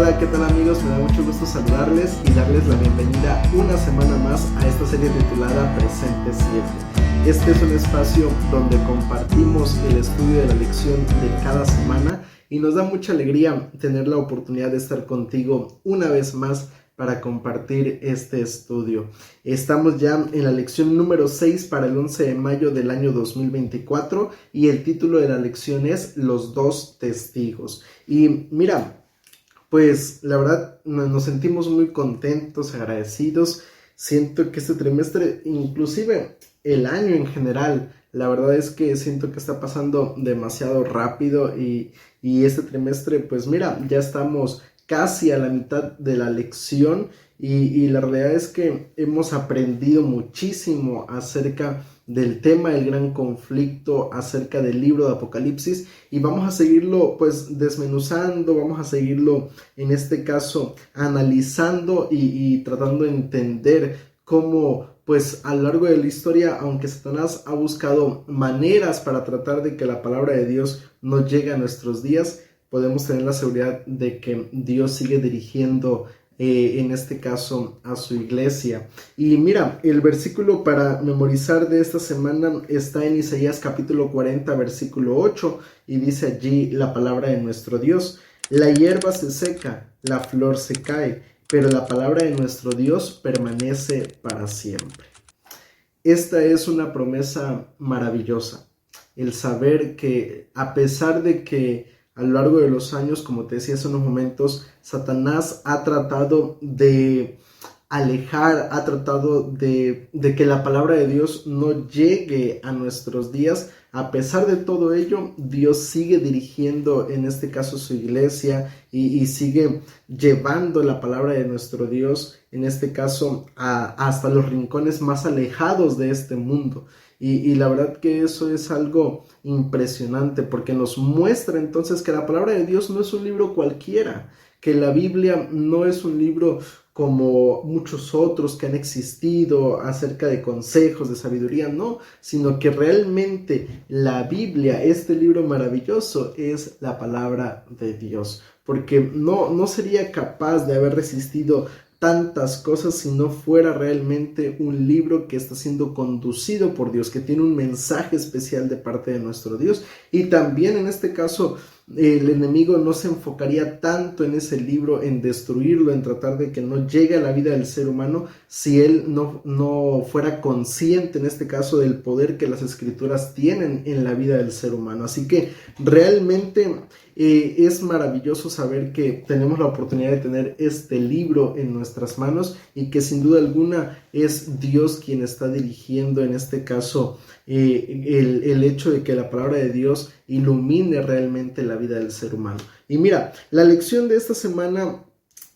Hola, ¿qué tal amigos? Me da mucho gusto saludarles y darles la bienvenida una semana más a esta serie titulada Presente 7. Este es un espacio donde compartimos el estudio de la lección de cada semana y nos da mucha alegría tener la oportunidad de estar contigo una vez más para compartir este estudio. Estamos ya en la lección número 6 para el 11 de mayo del año 2024 y el título de la lección es Los dos testigos. Y mira, pues la verdad nos sentimos muy contentos, agradecidos. Siento que este trimestre, inclusive el año en general, la verdad es que siento que está pasando demasiado rápido y este trimestre, pues mira, ya estamos casi a la mitad de la lección y la realidad es que hemos aprendido muchísimo acerca del tema del gran conflicto, acerca del libro de Apocalipsis y vamos a seguirlo pues desmenuzando, vamos a seguirlo en este caso analizando y tratando de entender cómo pues a lo largo de la historia, aunque Satanás ha buscado maneras para tratar de que la palabra de Dios no llegue a nuestros días, podemos tener la seguridad de que Dios sigue dirigiendo en este caso a su iglesia. Y mira, el versículo para memorizar de esta semana está en Isaías capítulo 40 versículo 8 y dice allí la palabra de nuestro Dios: la hierba se seca, la flor se cae, pero la palabra de nuestro Dios permanece para siempre. Esta es una promesa maravillosa, el saber que a pesar de que a lo largo de los años, como te decía hace unos momentos, Satanás ha tratado de alejar, ha tratado de que la palabra de Dios no llegue a nuestros días. A pesar de todo ello, Dios sigue dirigiendo en este caso su iglesia y sigue llevando la palabra de nuestro Dios, en este caso hasta los rincones más alejados de este mundo. Y la verdad que eso es algo impresionante porque nos muestra entonces que la palabra de Dios no es un libro cualquiera, que la Biblia no es un libro como muchos otros que han existido acerca de consejos, de sabiduría, no, sino que realmente la Biblia, este libro maravilloso, es la palabra de Dios, porque no sería capaz de haber resistido tantas cosas si no fuera realmente un libro que está siendo conducido por Dios, que tiene un mensaje especial de parte de nuestro Dios. Y también en este caso el enemigo no se enfocaría tanto en ese libro, en destruirlo, en tratar de que no llegue a la vida del ser humano, si él no fuera consciente en este caso del poder que las escrituras tienen en la vida del ser humano. Así que realmente es maravilloso saber que tenemos la oportunidad de tener este libro en nuestras manos y que sin duda alguna es Dios quien está dirigiendo en este caso el hecho de que la palabra de Dios ilumine realmente la vida del ser humano. Y mira, la lección de esta semana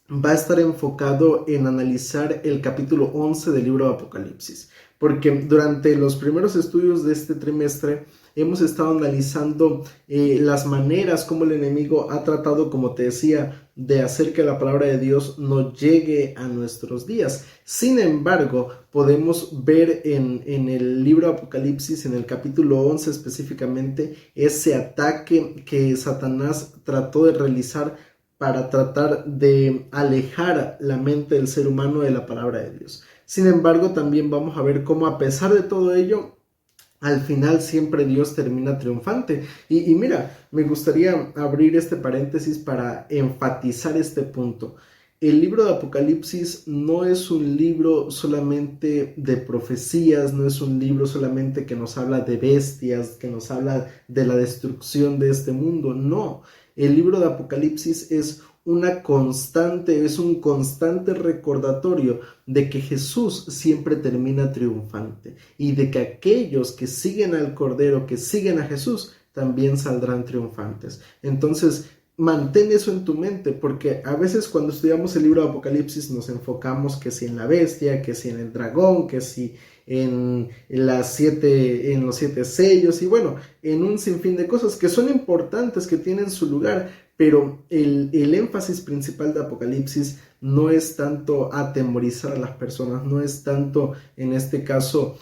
va a estar enfocado en analizar el capítulo 11 del libro de Apocalipsis, porque durante los primeros estudios de este trimestre hemos estado analizando las maneras como el enemigo ha tratado, como te decía, de hacer que la palabra de Dios no llegue a nuestros días. Sin embargo, podemos ver en el libro de Apocalipsis, en el capítulo 11 específicamente, ese ataque que Satanás trató de realizar para tratar de alejar la mente del ser humano de la palabra de Dios. Sin embargo, también vamos a ver cómo a pesar de todo ello, al final siempre Dios termina triunfante. Y mira, me gustaría abrir este paréntesis para enfatizar este punto. El libro de Apocalipsis no es un libro solamente de profecías, no es un libro solamente que nos habla de bestias, que nos habla de la destrucción de este mundo. No, el libro de Apocalipsis es un constante recordatorio de que Jesús siempre termina triunfante y de que aquellos que siguen al Cordero, que siguen a Jesús, también saldrán triunfantes. Entonces, mantén eso en tu mente, porque a veces cuando estudiamos el libro de Apocalipsis nos enfocamos que si en la bestia, que si en el dragón, que si en los 7 sellos y bueno, en un sinfín de cosas que son importantes, que tienen su lugar, pero el énfasis principal de Apocalipsis no es tanto atemorizar a las personas, no es tanto en este caso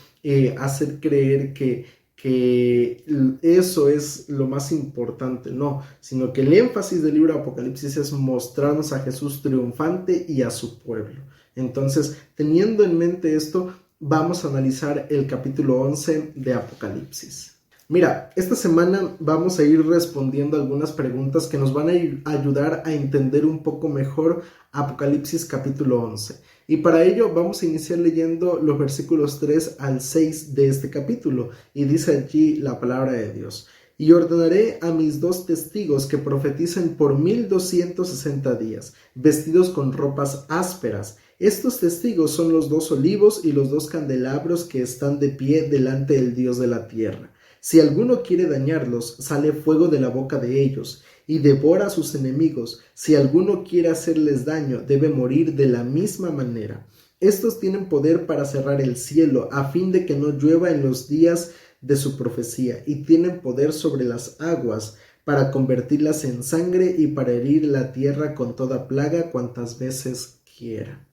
hacer creer que que eso es lo más importante, no, sino que el énfasis del libro de Apocalipsis es mostrarnos a Jesús triunfante y a su pueblo. Entonces, teniendo en mente esto, vamos a analizar el capítulo 11 de Apocalipsis. Mira, esta semana vamos a ir respondiendo algunas preguntas que nos van a ayudar a entender un poco mejor Apocalipsis capítulo 11. Y para ello vamos a iniciar leyendo los versículos 3 al 6 de este capítulo. Y dice allí la palabra de Dios: y ordenaré a mis 2 testigos que profeticen por 1260 días, vestidos con ropas ásperas. Estos testigos son los 2 olivos y los 2 candelabros que están de pie delante del Dios de la tierra. Si alguno quiere dañarlos, sale fuego de la boca de ellos y devora a sus enemigos. Si alguno quiere hacerles daño, debe morir de la misma manera. Estos tienen poder para cerrar el cielo, a fin de que no llueva en los días de su profecía, y tienen poder sobre las aguas, para convertirlas en sangre y para herir la tierra con toda plaga cuantas veces quieran.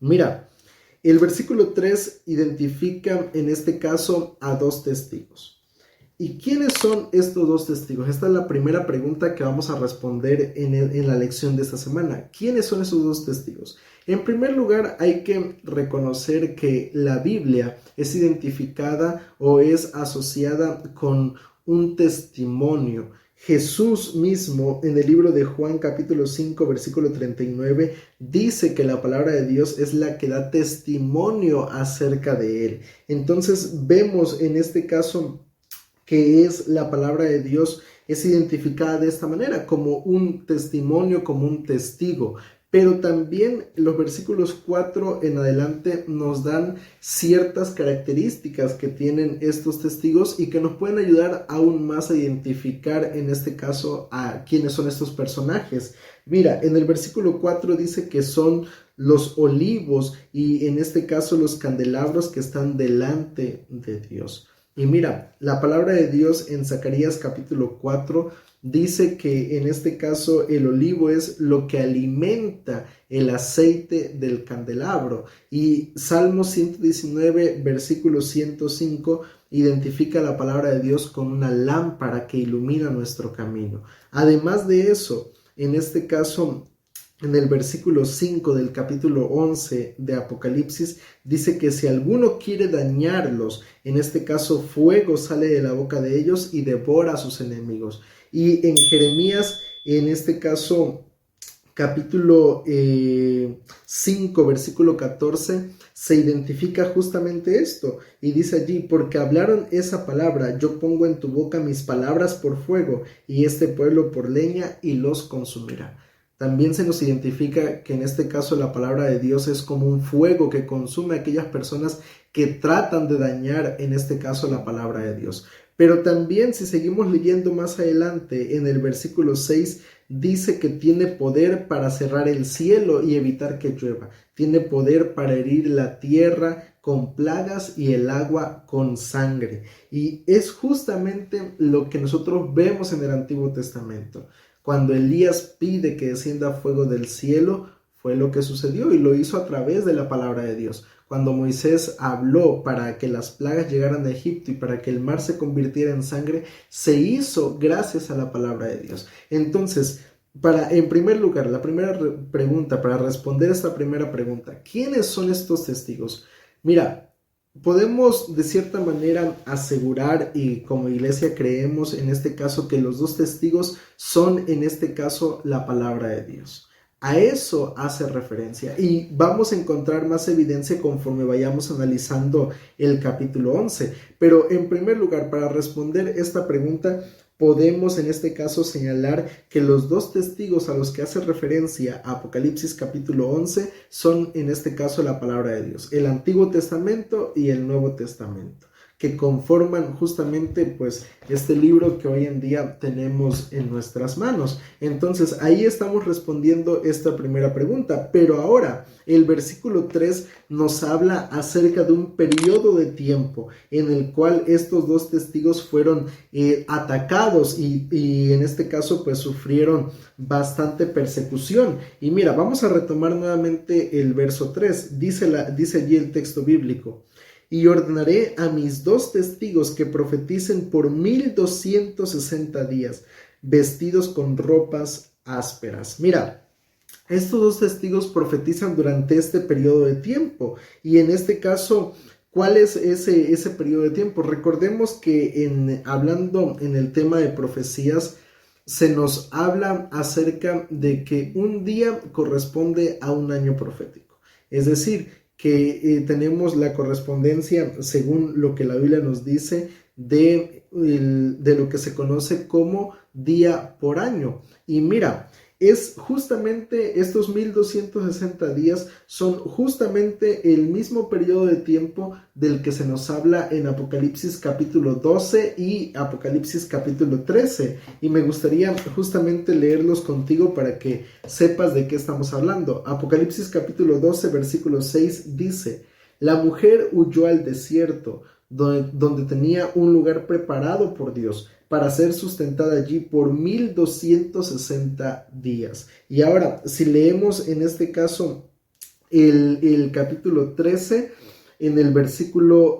Mira, el versículo 3 identifica en este caso a 2 testigos. ¿Y quiénes son estos 2 testigos? Esta es la primera pregunta que vamos a responder en la lección de esta semana. ¿Quiénes son esos 2 testigos? En primer lugar, hay que reconocer que la Biblia es identificada o es asociada con un testimonio. Jesús mismo, en el libro de Juan capítulo 5 versículo 39, dice que la palabra de Dios es la que da testimonio acerca de él. Entonces vemos en este caso que es la palabra de Dios, es identificada de esta manera, como un testimonio, como un testigo. Pero también los versículos 4 en adelante nos dan ciertas características que tienen estos testigos y que nos pueden ayudar aún más a identificar en este caso a quiénes son estos personajes. Mira, en el versículo 4 dice que son los olivos y en este caso los candelabros que están delante de Dios. Y mira, la palabra de Dios en Zacarías capítulo 4 dice que en este caso el olivo es lo que alimenta el aceite del candelabro. Y Salmo 119, versículo 105, identifica la palabra de Dios como una lámpara que ilumina nuestro camino. Además de eso, en este caso, en el versículo 5 del capítulo 11 de Apocalipsis, dice que si alguno quiere dañarlos, en este caso fuego sale de la boca de ellos y devora a sus enemigos. Y en Jeremías, en este caso, capítulo 5, versículo 14, se identifica justamente esto. Y dice allí: porque hablaron esa palabra, yo pongo en tu boca mis palabras por fuego, y este pueblo por leña, y los consumirá. También se nos identifica que en este caso la palabra de Dios es como un fuego que consume a aquellas personas que tratan de dañar, en este caso, la palabra de Dios. Pero también, si seguimos leyendo más adelante, en el versículo 6 dice que tiene poder para cerrar el cielo y evitar que llueva. Tiene poder para herir la tierra con plagas y el agua con sangre. Y es justamente lo que nosotros vemos en el Antiguo Testamento. Cuando Elías pide que descienda fuego del cielo, fue lo que sucedió y lo hizo a través de la palabra de Dios. Cuando Moisés habló para que las plagas llegaran a Egipto y para que el mar se convirtiera en sangre, se hizo gracias a la palabra de Dios. Entonces, en primer lugar, la primera pregunta, para responder esta primera pregunta, ¿quiénes son estos testigos? Mira, podemos de cierta manera asegurar, y como iglesia creemos en este caso, que los 2 testigos son en este caso la palabra de Dios. A eso hace referencia y vamos a encontrar más evidencia conforme vayamos analizando el capítulo 11. Pero en primer lugar, para responder esta pregunta, podemos en este caso señalar que los 2 testigos a los que hace referencia Apocalipsis capítulo 11 son en este caso la palabra de Dios, el Antiguo Testamento y el Nuevo Testamento, que conforman justamente pues este libro que hoy en día tenemos en nuestras manos. Entonces ahí estamos respondiendo esta primera pregunta, pero ahora el versículo 3 nos habla acerca de un periodo de tiempo en el cual estos 2 testigos fueron atacados y en este caso pues sufrieron bastante persecución. Y mira, vamos a retomar nuevamente el verso 3, dice allí el texto bíblico: y ordenaré a mis 2 testigos que profeticen por 1260 días, vestidos con ropas ásperas. Mira, estos 2 testigos profetizan durante este periodo de tiempo, y en este caso, ¿cuál es ese periodo de tiempo? Recordemos que hablando en el tema de profecías, se nos habla acerca de que un día corresponde a un año profético. Es decir, que tenemos la correspondencia, según lo que la Biblia nos dice, de lo que se conoce como día por año. Y mira, es justamente estos 1260 días son justamente el mismo periodo de tiempo del que se nos habla en Apocalipsis capítulo 12 y Apocalipsis capítulo 13. Y me gustaría justamente leerlos contigo para que sepas de qué estamos hablando. Apocalipsis capítulo 12, versículo 6 dice: la mujer huyó al desierto, donde tenía un lugar preparado por Dios para ser sustentada allí por 1260 días. Y ahora, si leemos en este caso el capítulo 13, en el versículo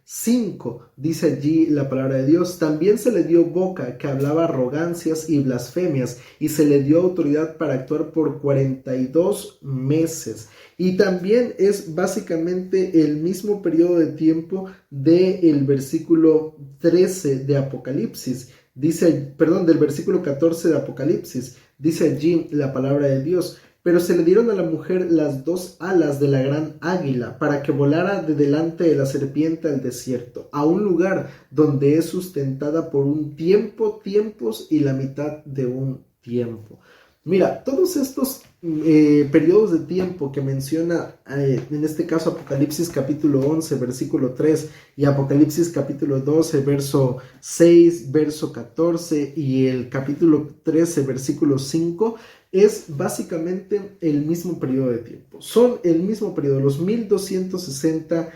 5, dice allí la palabra de Dios: también se le dio boca que hablaba arrogancias y blasfemias, y se le dio autoridad para actuar por 42 meses. Y también es básicamente el mismo periodo de tiempo del versículo 13 de Apocalipsis. Del versículo 14 de Apocalipsis. Dice allí la palabra de Dios: pero se le dieron a la mujer las 2 alas de la gran águila, para que volara de delante de la serpiente al desierto, a un lugar donde es sustentada por un tiempo, tiempos y la mitad de un tiempo. Mira, todos estos periodos de tiempo que menciona, en este caso Apocalipsis capítulo 11, versículo 3, y Apocalipsis capítulo 12, verso 6, verso 14, y el capítulo 13, versículo 5, es básicamente el mismo periodo de tiempo. Son el mismo periodo, los 1260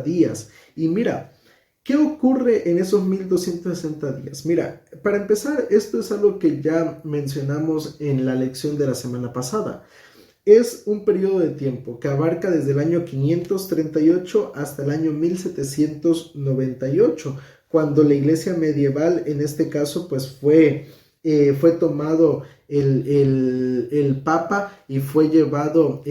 días. Y mira, ¿qué ocurre en esos 1260 días? Mira, para empezar, esto es algo que ya mencionamos en la lección de la semana pasada. Es un periodo de tiempo que abarca desde el año 538 hasta el año 1798, cuando la iglesia medieval, en este caso, pues fue tomado el Papa y fue llevado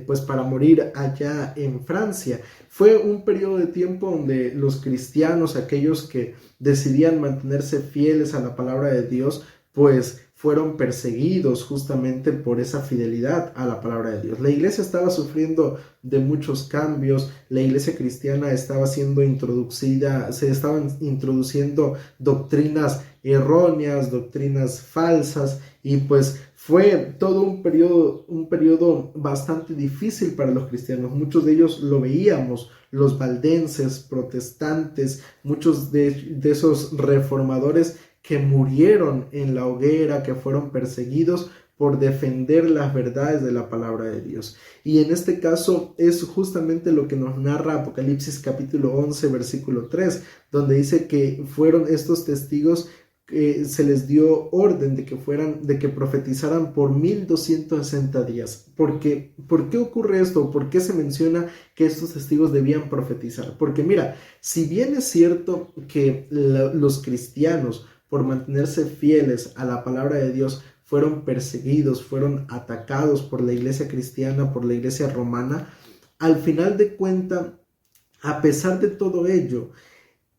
pues para morir allá en Francia. Fue un periodo de tiempo donde los cristianos, aquellos que decidían mantenerse fieles a la palabra de Dios, pues fueron perseguidos justamente por esa fidelidad a la palabra de Dios. La iglesia estaba sufriendo de muchos cambios, la iglesia cristiana estaba siendo introducida, se estaban introduciendo doctrinas erróneas, doctrinas falsas, y pues fue todo un periodo bastante difícil para los cristianos. Muchos de ellos lo veíamos, los valdenses, protestantes, muchos de esos reformadores que murieron en la hoguera, que fueron perseguidos por defender las verdades de la palabra de Dios. Y en este caso es justamente lo que nos narra Apocalipsis capítulo 11, versículo 3, donde dice que fueron estos testigos que se les dio orden de que profetizaran por 1260 días. ¿Por qué ocurre esto? ¿Por qué se menciona que estos testigos debían profetizar? Porque mira, si bien es cierto que los cristianos, por mantenerse fieles a la palabra de Dios, fueron perseguidos, fueron atacados por la iglesia cristiana, por la iglesia romana, al final de cuentas, a pesar de todo ello,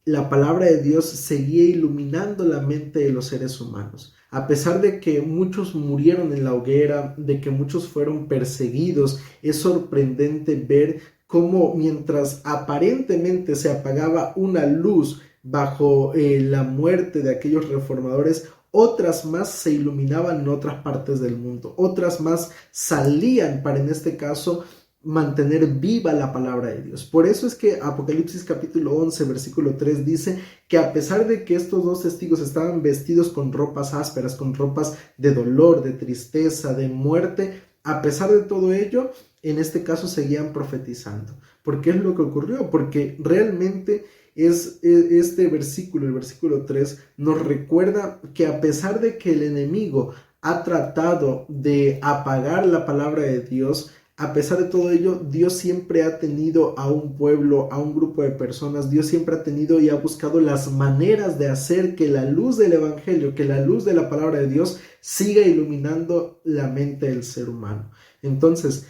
la palabra de Dios seguía iluminando la mente de los seres humanos. A pesar de que muchos murieron en la hoguera, de que muchos fueron perseguidos, es sorprendente ver cómo mientras aparentemente se apagaba una luz bajo la muerte de aquellos reformadores, otras más se iluminaban en otras partes del mundo, otras más salían para, en este caso, mantener viva la palabra de Dios. Por eso es que Apocalipsis capítulo 11, versículo 3 dice que a pesar de que estos 2 testigos estaban vestidos con ropas ásperas, con ropas de dolor, de tristeza, de muerte, a pesar de todo ello, en este caso seguían profetizando. ¿Por qué es lo que ocurrió? Porque realmente este versículo, el versículo 3, nos recuerda que a pesar de que el enemigo ha tratado de apagar la palabra de Dios, A pesar de todo ello, Dios siempre ha tenido a un pueblo, a un grupo de personas. Dios siempre ha tenido y ha buscado las maneras de hacer que la luz del evangelio, que la luz de la palabra de Dios siga iluminando la mente del ser humano. Entonces,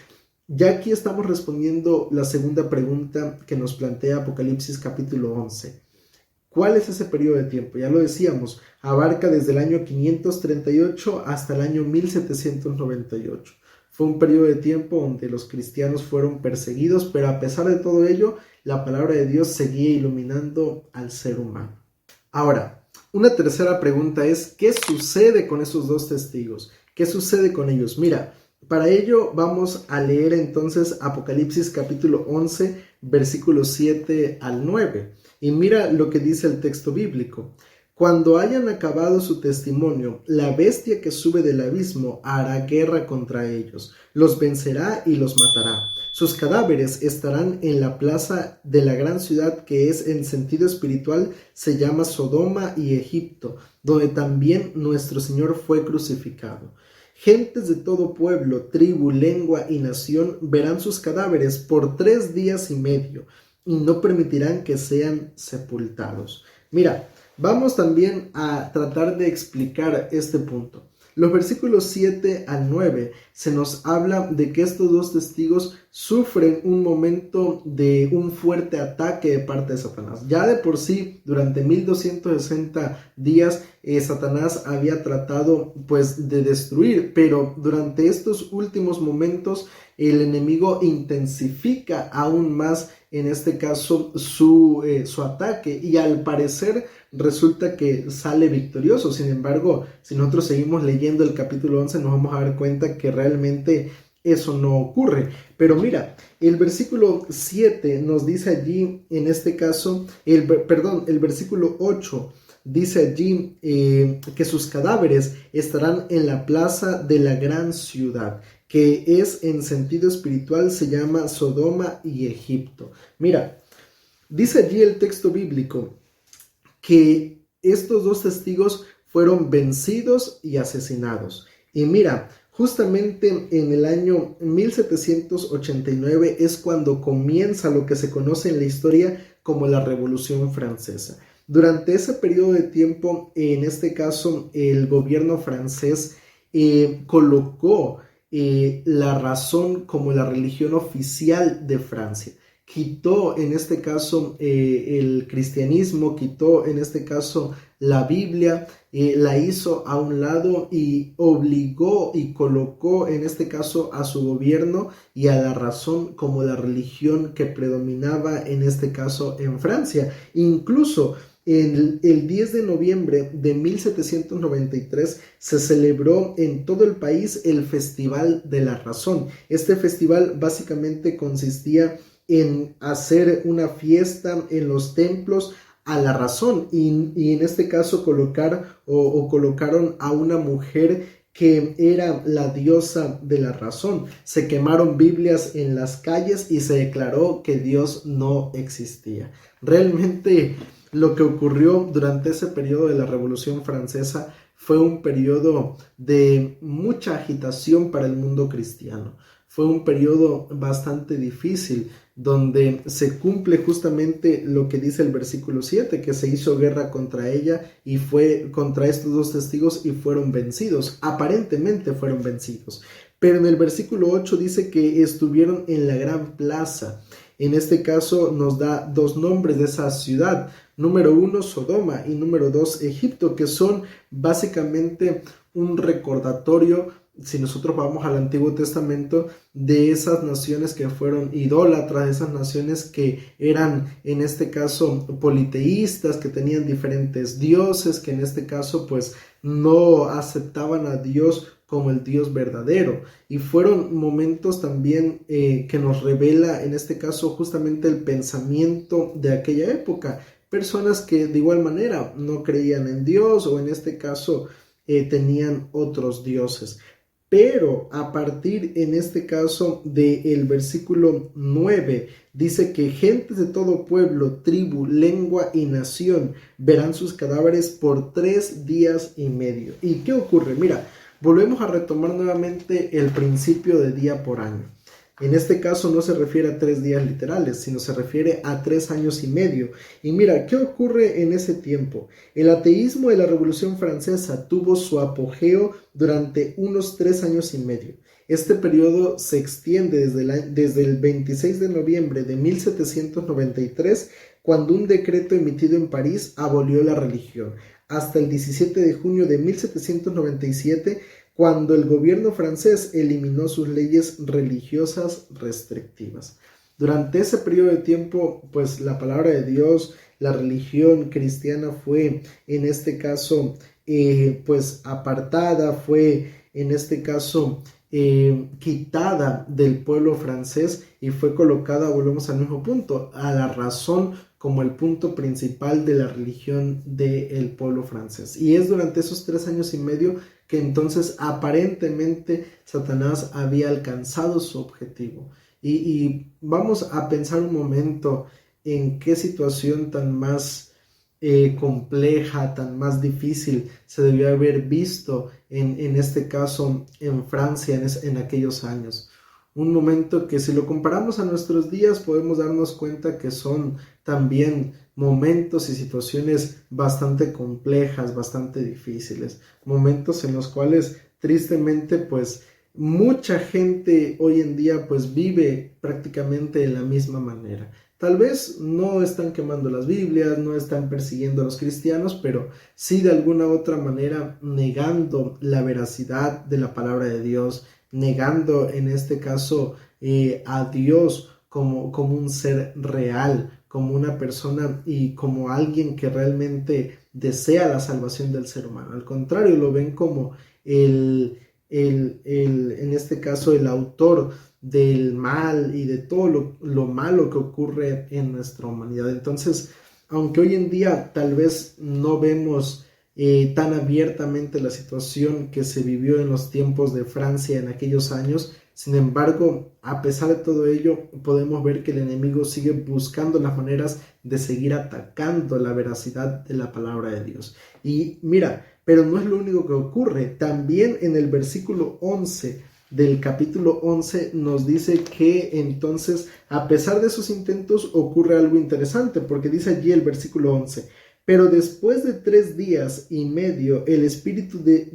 ya aquí estamos respondiendo la segunda pregunta que nos plantea Apocalipsis capítulo 11. ¿Cuál es ese periodo de tiempo? Ya lo decíamos, abarca desde el año 538 hasta el año 1798. Fue un periodo de tiempo donde los cristianos fueron perseguidos, pero a pesar de todo ello, la palabra de Dios seguía iluminando al ser humano. Ahora, una tercera pregunta es, ¿qué sucede con esos dos testigos? ¿Qué sucede con ellos? Mira, para ello vamos a leer entonces Apocalipsis capítulo 11, versículos 7 al 9. Y mira lo que dice el texto bíblico. Cuando hayan acabado su testimonio, la bestia que sube del abismo hará guerra contra ellos, los vencerá y los matará. Sus cadáveres estarán en la plaza de la gran ciudad que es en sentido espiritual se llama Sodoma y Egipto, donde también nuestro Señor fue crucificado. Gentes de todo pueblo, tribu, lengua y nación verán sus cadáveres por 3 días y medio y no permitirán que sean sepultados. Mira, vamos también a tratar de explicar este punto. Los versículos 7 al 9 se nos habla de que estos dos testigos sufren un momento de un fuerte ataque de parte de Satanás. Ya de por sí, durante 1260 días, Satanás había tratado pues de destruir, pero durante estos últimos momentos el enemigo intensifica aún más, en este caso, su ataque, y al parecer resulta que sale victorioso. Sin embargo, si nosotros seguimos leyendo el capítulo 11, nos vamos a dar cuenta que realmente eso no ocurre. Pero mira, el versículo 7 nos dice allí, en este caso, el versículo 8 dice allí que sus cadáveres estarán en la plaza de la gran ciudad, que es en sentido espiritual se llama Sodoma y Egipto. Mira, dice allí el texto bíblico que estos dos testigos fueron vencidos y asesinados. Y mira, justamente en el año 1789 es cuando comienza lo que se conoce en la historia como la Revolución Francesa. Durante ese periodo de tiempo, en este caso, el gobierno francés colocó la razón como la religión oficial de Francia. Quitó en este caso el cristianismo, quitó en este caso la Biblia, la hizo a un lado y obligó y colocó en este caso a su gobierno y a la razón como la religión que predominaba en este caso en Francia. Incluso el 10 de noviembre de 1793 se celebró en todo el país el Festival de la Razón. Este festival básicamente consistía en hacer una fiesta en los templos a la razón y en este caso colocaron a una mujer que era la diosa de la razón. Se quemaron Biblias en las calles y se declaró que Dios no existía. Realmente lo que ocurrió durante ese periodo de la Revolución Francesa fue un periodo de mucha agitación para el mundo cristiano. Fue un periodo bastante difícil donde se cumple justamente lo que dice el versículo 7, que se hizo guerra contra ella y fue contra estos dos testigos y fueron vencidos. Aparentemente fueron vencidos. Pero en el versículo 8 dice que estuvieron en la gran plaza. En este caso nos da dos nombres de esa ciudad. Número 1, Sodoma, y número 2, Egipto, que son básicamente un recordatorio, si nosotros vamos al Antiguo Testamento, de esas naciones que fueron idólatras, esas naciones que eran en este caso politeístas, que tenían diferentes dioses, que en este caso pues no aceptaban a Dios como el Dios verdadero. Y fueron momentos también que nos revela en este caso justamente el pensamiento de aquella época. Personas que de igual manera no creían en Dios o en este caso tenían otros dioses. Pero a partir en este caso del versículo 9 dice que gentes de todo pueblo, tribu, lengua y nación verán sus cadáveres por 3 días y medio. ¿Y qué ocurre? Mira, volvemos a retomar nuevamente el principio de día por año. En este caso no se refiere a 3 días literales, sino se refiere a 3 años y medio. Y mira, ¿qué ocurre en ese tiempo? El ateísmo de la Revolución Francesa tuvo su apogeo durante unos 3 años y medio. Este periodo se extiende desde el 26 de noviembre de 1793, cuando un decreto emitido en París abolió la religión, hasta el 17 de junio de 1797, cuando el gobierno francés eliminó sus leyes religiosas restrictivas. Durante ese periodo de tiempo, pues la palabra de Dios, la religión cristiana fue en este caso pues apartada, fue en este caso quitada del pueblo francés y fue colocada, volvemos al mismo punto, a la razón como el punto principal de la religión del pueblo francés. Y es durante esos 3 años y medio que entonces aparentemente Satanás había alcanzado su objetivo. Y vamos a pensar un momento en qué situación tan más compleja, tan más difícil se debió haber visto en este caso en Francia en aquellos años. Un momento que si lo comparamos a nuestros días podemos darnos cuenta que son también momentos y situaciones bastante complejas, bastante difíciles, momentos en los cuales tristemente pues mucha gente hoy en día pues vive prácticamente de la misma manera. Tal vez no están quemando las Biblias, no están persiguiendo a los cristianos, pero sí de alguna u otra manera negando la veracidad de la palabra de Dios, negando en este caso a Dios como un ser real, como una persona y como alguien que realmente desea la salvación del ser humano. Al contrario, lo ven como en este caso el autor del mal y de todo lo malo que ocurre en nuestra humanidad. Entonces, aunque hoy en día tal vez no vemos tan abiertamente la situación que se vivió en los tiempos de Francia en aquellos años, sin embargo, a pesar de todo ello, podemos ver que el enemigo sigue buscando las maneras de seguir atacando la veracidad de la palabra de Dios. Y mira, pero no es lo único que ocurre. También en el versículo 11 del capítulo 11 nos dice que entonces, a pesar de esos intentos, ocurre algo interesante, porque dice allí el versículo 11: pero después de 3 días y medio, el espíritu de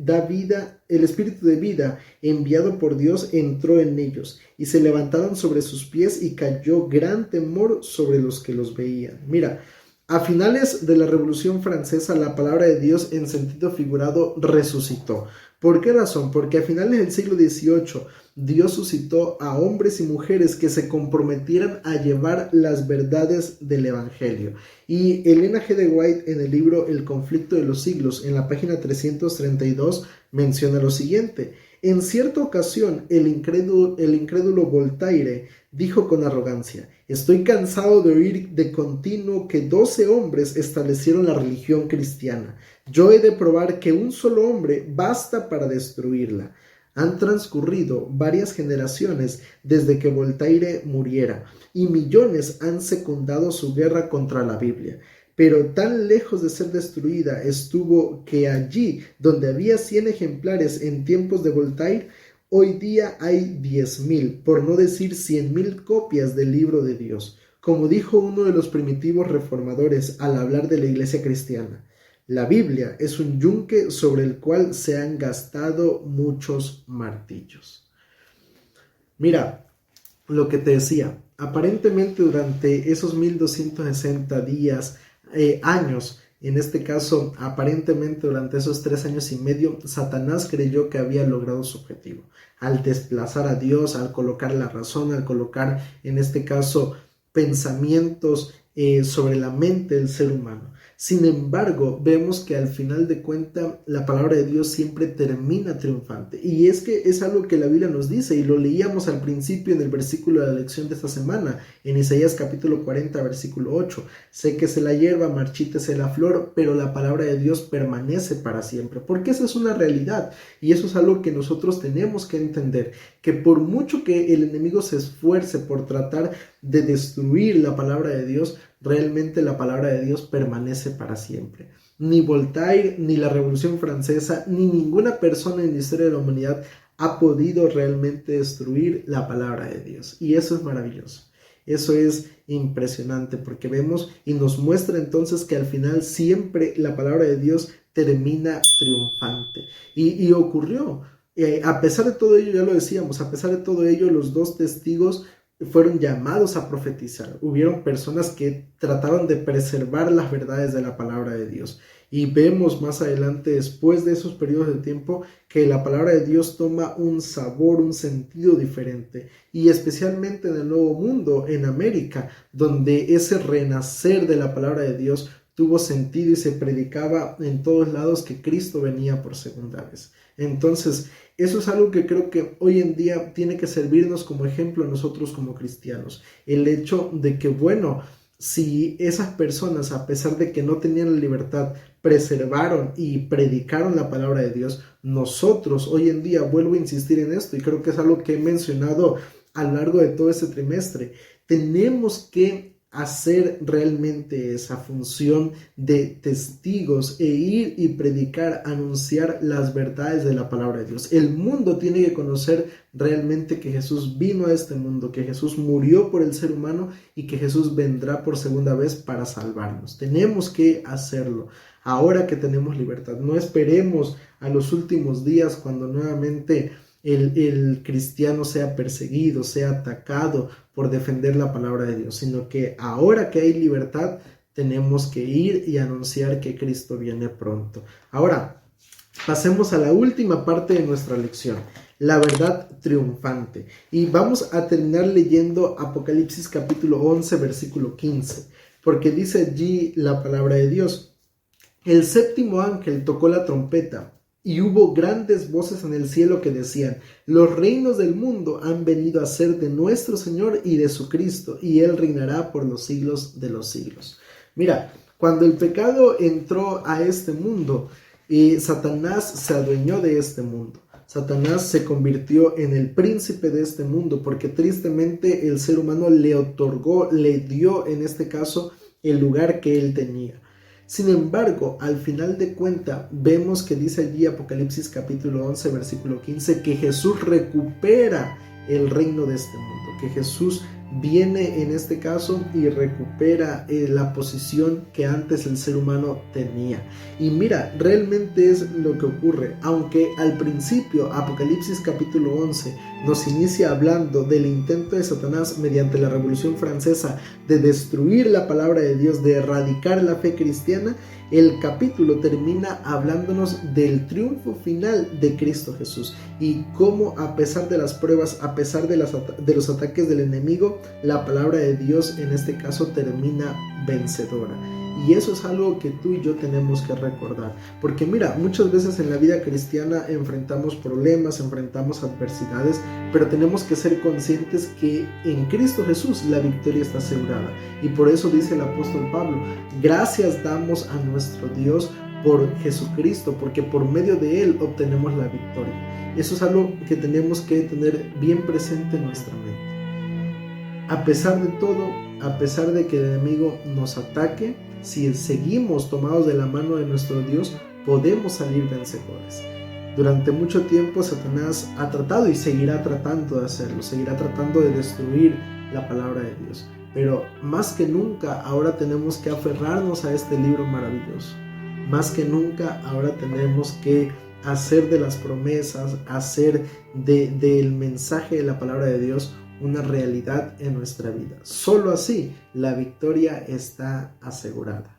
vida enviado por Dios entró en ellos, y se levantaron sobre sus pies, y cayó gran temor sobre los que los veían. Mira, a finales de la Revolución Francesa, la palabra de Dios en sentido figurado resucitó. ¿Por qué razón? Porque a finales del siglo XVIII Dios suscitó a hombres y mujeres que se comprometieran a llevar las verdades del Evangelio. Y Elena G. de White, en el libro El conflicto de los siglos, en la página 332, menciona lo siguiente: en cierta ocasión, el incrédulo Voltaire dijo con arrogancia: estoy cansado de oír de continuo que 12 hombres establecieron la religión cristiana. Yo he de probar que un solo hombre basta para destruirla. Han transcurrido varias generaciones desde que Voltaire muriera, y millones han secundado su guerra contra la Biblia. Pero tan lejos de ser destruida estuvo que allí donde había 100 ejemplares en tiempos de Voltaire, hoy día hay 10,000, por no decir 100,000 copias del libro de Dios. Como dijo uno de los primitivos reformadores al hablar de la iglesia cristiana: la Biblia es un yunque sobre el cual se han gastado muchos martillos. Mira, lo que te decía, aparentemente durante esos 1260 días, años, en este caso, aparentemente durante esos 3 años y medio, Satanás creyó que había logrado su objetivo. Al desplazar a Dios, al colocar la razón, al colocar, en este caso, pensamientos sobre la mente del ser humano. Sin embargo, vemos que al final de cuentas la palabra de Dios siempre termina triunfante. Y es que es algo que la Biblia nos dice, y lo leíamos al principio en el versículo de la lección de esta semana, en Isaías capítulo 40, versículo 8. Séquese la hierba, marchítese la flor, pero la palabra de Dios permanece para siempre. Porque esa es una realidad, y eso es algo que nosotros tenemos que entender, que por mucho que el enemigo se esfuerce por tratar de destruir la palabra de Dios, realmente la palabra de Dios permanece para siempre. Ni Voltaire, ni la Revolución Francesa, ni ninguna persona en la historia de la humanidad ha podido realmente destruir la palabra de Dios. Y eso es maravilloso. Eso es impresionante porque vemos y nos muestra entonces que al final siempre la palabra de Dios termina triunfante. Y ocurrió. A pesar de todo ello, ya lo decíamos, a pesar de todo ello, los dos testigos fueron llamados a profetizar. Hubieron personas que trataron de preservar las verdades de la palabra de Dios. Y vemos más adelante, después de esos periodos de tiempo, que la palabra de Dios toma un sabor, un sentido diferente. Y especialmente en el Nuevo Mundo, en América, donde ese renacer de la palabra de Dios tuvo sentido y se predicaba en todos lados que Cristo venía por segunda vez. Entonces, eso es algo que creo que hoy en día tiene que servirnos como ejemplo a nosotros como cristianos. El hecho de que, bueno, si esas personas, a pesar de que no tenían la libertad, preservaron y predicaron la palabra de Dios, nosotros hoy en día, vuelvo a insistir en esto y creo que es algo que he mencionado a lo largo de todo este trimestre, tenemos que hacer realmente esa función de testigos e ir y predicar, anunciar las verdades de la palabra de Dios. El mundo tiene que conocer realmente que Jesús vino a este mundo, que Jesús murió por el ser humano y que Jesús vendrá por segunda vez para salvarnos. Tenemos que hacerlo ahora que tenemos libertad. No esperemos a los últimos días cuando nuevamente el cristiano sea perseguido, sea atacado por defender la palabra de Dios, sino que ahora que hay libertad tenemos que ir y anunciar que Cristo viene pronto. Ahora, pasemos a la última parte de nuestra lección, la verdad triunfante. Y vamos a terminar leyendo Apocalipsis capítulo 11, versículo 15, porque dice allí la palabra de Dios: el séptimo ángel tocó la trompeta, y hubo grandes voces en el cielo que decían: los reinos del mundo han venido a ser de nuestro Señor y de su Cristo, y Él reinará por los siglos de los siglos. Mira, cuando el pecado entró a este mundo, Satanás se adueñó de este mundo. Satanás se convirtió en el príncipe de este mundo, porque tristemente el ser humano le otorgó, le dio en este caso el lugar que él tenía. Sin embargo, al final de cuentas, vemos que dice allí Apocalipsis capítulo 11, versículo 15, que Jesús recupera el reino de este mundo, que Jesús viene en este caso y recupera la posición que antes el ser humano tenía. Y mira, realmente es lo que ocurre. Aunque al principio Apocalipsis capítulo 11 nos inicia hablando del intento de Satanás mediante la Revolución Francesa de destruir la palabra de Dios, de erradicar la fe cristiana, el capítulo termina hablándonos del triunfo final de Cristo Jesús y cómo, a pesar de las pruebas, a pesar de los ataques del enemigo, la palabra de Dios en este caso termina vencedora. Y eso es algo que tú y yo tenemos que recordar, porque mira, muchas veces en la vida cristiana enfrentamos problemas, enfrentamos adversidades, pero tenemos que ser conscientes que en Cristo Jesús la victoria está asegurada. Y por eso dice el apóstol Pablo: gracias damos a nuestro Dios por Jesucristo, porque por medio de Él obtenemos la victoria. Eso es algo que tenemos que tener bien presente en nuestra mente. A pesar de todo, a pesar de que el enemigo nos ataque, si seguimos tomados de la mano de nuestro Dios, podemos salir vencedores. Durante mucho tiempo Satanás ha tratado y seguirá tratando de hacerlo, seguirá tratando de destruir la palabra de Dios. Pero más que nunca ahora tenemos que aferrarnos a este libro maravilloso. Más que nunca ahora tenemos que hacer de las promesas, hacer del mensaje de la palabra de Dios una realidad en nuestra vida. Solo así la victoria está asegurada.